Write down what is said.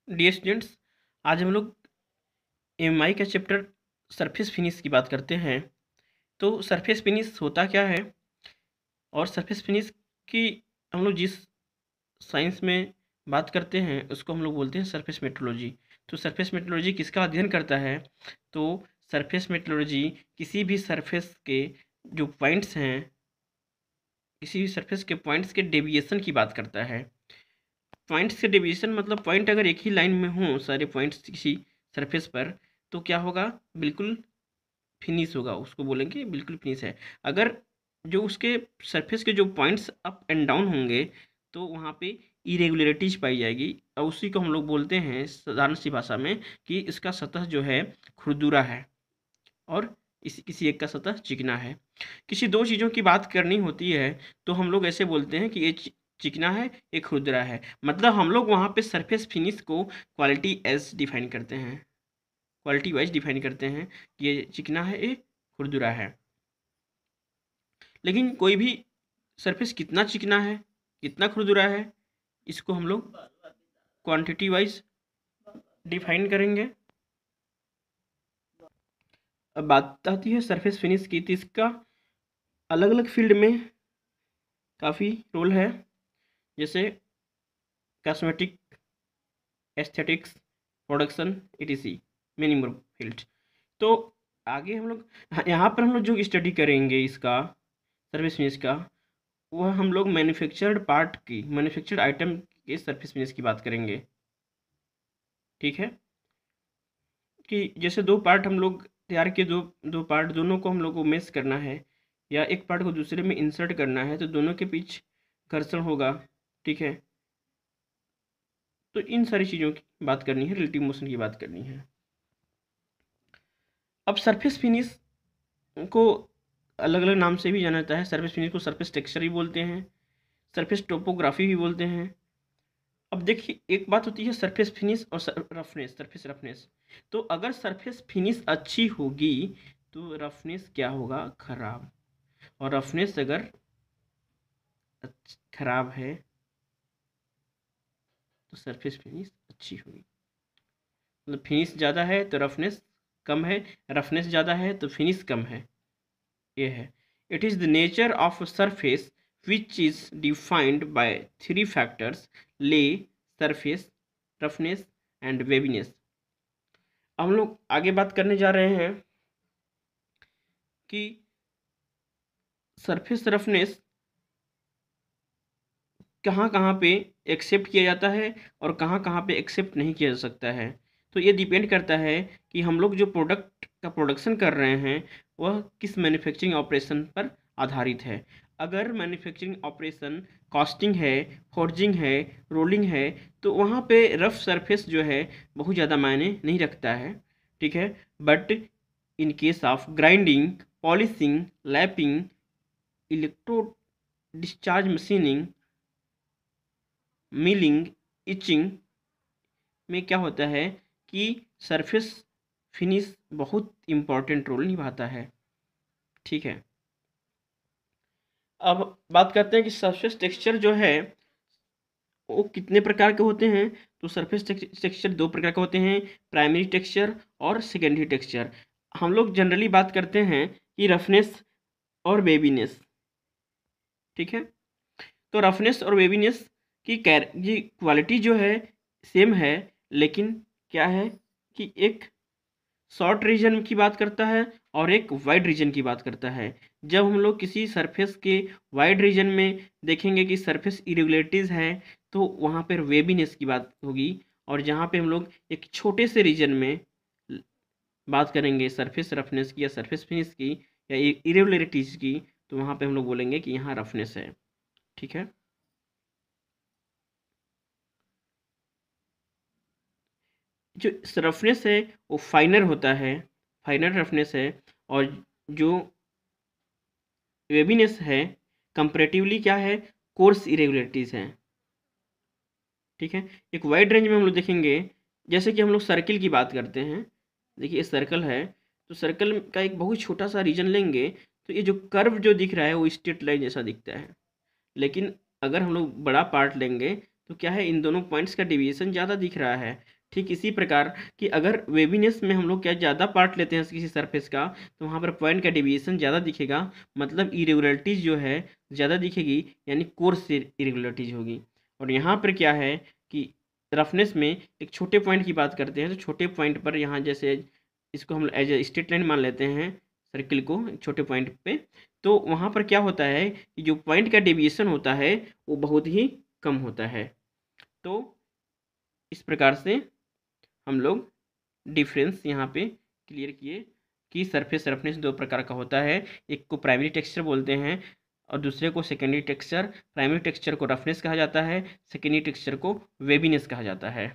Dear students, आज हम लोग एमआई का चैप्टर सरफेस फिनिश की बात करते हैं। तो सरफेस फिनिश होता क्या है और सरफेस फिनिश की हम लोग जिस साइंस में बात करते हैं उसको हम लोग बोलते हैं सरफेस मेट्रोलॉजी। तो सरफेस मेट्रोलॉजी किसका अध्ययन करता है? तो सरफेस मेट्रोलॉजी किसी भी सरफेस के जो पॉइंट्स हैं, किसी भी सरफेस के पॉइंट्स के डेविएशन की बात करता है। पॉइंट्स के डेविएशन मतलब पॉइंट अगर एक ही लाइन में हों सारे पॉइंट्स किसी सरफेस पर, तो क्या होगा? बिल्कुल फिनिश होगा, उसको बोलेंगे बिल्कुल फिनिश है। अगर जो उसके सरफेस के जो पॉइंट्स अप एंड डाउन होंगे तो वहाँ पे इरेगुलरिटीज पाई जाएगी, और उसी को हम लोग बोलते हैं साधारण सी भाषा में कि इसका सतह जो है खुरदुरा है और इसी किसी एक का सतह चिकना है। किसी दो चीज़ों की बात करनी होती है तो हम लोग ऐसे बोलते हैं कि ये चिकना है, ये खुरदुरा है। मतलब हम लोग वहाँ पे सरफेस फिनिश को क्वालिटी एज डिफाइन करते हैं, क्वालिटी वाइज डिफाइन करते हैं कि ये चिकना है, ये खुरदुरा है। लेकिन कोई भी सरफेस कितना चिकना है, कितना खुरदुरा है, इसको हम लोग क्वांटिटी वाइज डिफाइन करेंगे। अब बात आती है सरफेस फिनिश की, तो इसका अलग अलग फील्ड में काफ़ी रोल है, जैसे cosmetic, aesthetics, production, etc, many more field. तो आगे हम लोग यहाँ पर हम लोग जो स्टडी करेंगे इसका सर्विस फिनिश का, वह हम लोग मैन्युफैक्चर्ड पार्ट की, मैन्युफैक्चर्ड आइटम के सर्विस फिनिश की बात करेंगे। ठीक है, कि जैसे दो पार्ट हम लोग तैयार किए, दो दो पार्ट, दोनों को हम लोग को मैश करना है या एक पार्ट को दूसरे में इंसर्ट करना है, तो दोनों के बीच घर्षण होगा। ठीक है, तो इन सारी चीज़ों की बात करनी है, रिलेटिव मोशन की बात करनी है। अब सरफेस फिनिश को अलग अलग नाम से भी जाना जाता है। सरफेस फिनिश को सरफेस टेक्सचर भी बोलते हैं, सरफेस टोपोग्राफी भी बोलते हैं। अब देखिए, एक बात होती है सरफेस फिनिश और रफनेस, सरफेस रफनेस। तो अगर सरफेस फिनिश अच्छी होगी तो रफनेस क्या होगा? खराब। और रफनेस अगर खराब है तो सरफेस फिनिश अच्छी होगी। मतलब फिनिश ज़्यादा है तो रफनेस कम है, रफनेस ज़्यादा है तो फिनिश कम है, ये है। It is the nature of surface which is defined by three factors: ले, सरफेस रफनेस एंड वेवीनेस। हम लोग आगे बात करने जा रहे हैं कि सरफेस रफनेस कहाँ कहाँ पे एक्सेप्ट किया जाता है और कहाँ कहाँ पे एक्सेप्ट नहीं किया जा सकता है। तो ये डिपेंड करता है कि हम लोग जो प्रोडक्ट का प्रोडक्शन कर रहे हैं वह किस मैन्युफैक्चरिंग ऑपरेशन पर आधारित है। अगर मैन्युफैक्चरिंग ऑपरेशन कास्टिंग है, फॉर्जिंग है, रोलिंग है, तो वहाँ पे रफ सरफेस जो है बहुत ज़्यादा मायने नहीं रखता है। ठीक है, but in case of grinding, polishing, lapping, electro discharge machining, milling, etching में क्या होता है कि सरफेस फिनिश बहुत इम्पॉर्टेंट रोल निभाता है। ठीक है, अब बात करते हैं कि सरफेस टेक्सचर जो है वो कितने प्रकार के होते हैं। तो सरफेस टेक्सचर दो प्रकार के होते हैं, प्राइमरी टेक्सचर और सेकेंडरी टेक्सचर। हम लोग जनरली बात करते हैं कि रफनेस और वेवीनेस। ठीक है, तो रफनेस और वेवीनेस की ये क्वालिटी जो है सेम है, लेकिन क्या है कि एक शॉर्ट रीजन की बात करता है और एक वाइड रीजन की बात करता है। जब हम लोग किसी सरफेस के वाइड रीजन में देखेंगे कि सरफेस इरेगुलरिटीज़ है तो वहाँ पर वेवीनेस की बात होगी, और जहाँ पे हम लोग एक छोटे से रीजन में बात करेंगे सरफेस रफनेस की या सरफेस फिनिश की या इरेगुलरिटीज़ की, तो वहाँ पे हम लोग बोलेंगे कि यहाँ रफनेस है। ठीक है, जो रफनेस है वो फाइनर होता है, फाइनर रफनेस है। और जो वेवीनेस है कंपैरेटिवली क्या है? कोर्स इरेगुलरिटीज़ हैं। ठीक है, एक वाइड रेंज में हम लोग देखेंगे, जैसे कि हम लोग सर्किल की बात करते हैं। देखिए, सर्कल है तो सर्कल का एक बहुत छोटा सा रीजन लेंगे तो ये जो कर्व जो दिख रहा है वो स्ट्रेट लाइन जैसा दिखता है। लेकिन अगर हम लोग बड़ा पार्ट लेंगे तो क्या है, इन दोनों पॉइंट्स का डिविएशन ज़्यादा दिख रहा है। ठीक इसी प्रकार कि अगर वेवीनेस में हम लोग क्या ज़्यादा पार्ट लेते हैं किसी सरफेस का, तो वहाँ पर पॉइंट का डेविएशन ज़्यादा दिखेगा, मतलब इरेगुलरिटीज़ जो है ज़्यादा दिखेगी, यानी कोर्स से इरेगुलरिटीज़ होगी। और यहाँ पर क्या है कि रफनेस में एक छोटे पॉइंट की बात करते हैं, तो छोटे पॉइंट पर यहाँ जैसे इसको हम एज ए स्ट्रेट लाइन मान लेते हैं सर्किल को एक छोटे पॉइंट पे, तो वहाँ पर क्या होता है कि जो पॉइंट का डेविएशन होता है वो बहुत ही कम होता है। तो इस प्रकार से हम लोग डिफरेंस यहाँ पे क्लियर किए कि सरफेस रफनेस दो प्रकार का होता है, एक को प्राइमरी टेक्सचर बोलते हैं और दूसरे को सेकेंडरी टेक्सचर। प्राइमरी टेक्सचर को रफनेस कहा जाता है, सेकेंडरी टेक्सचर को वेवीनेस कहा जाता है।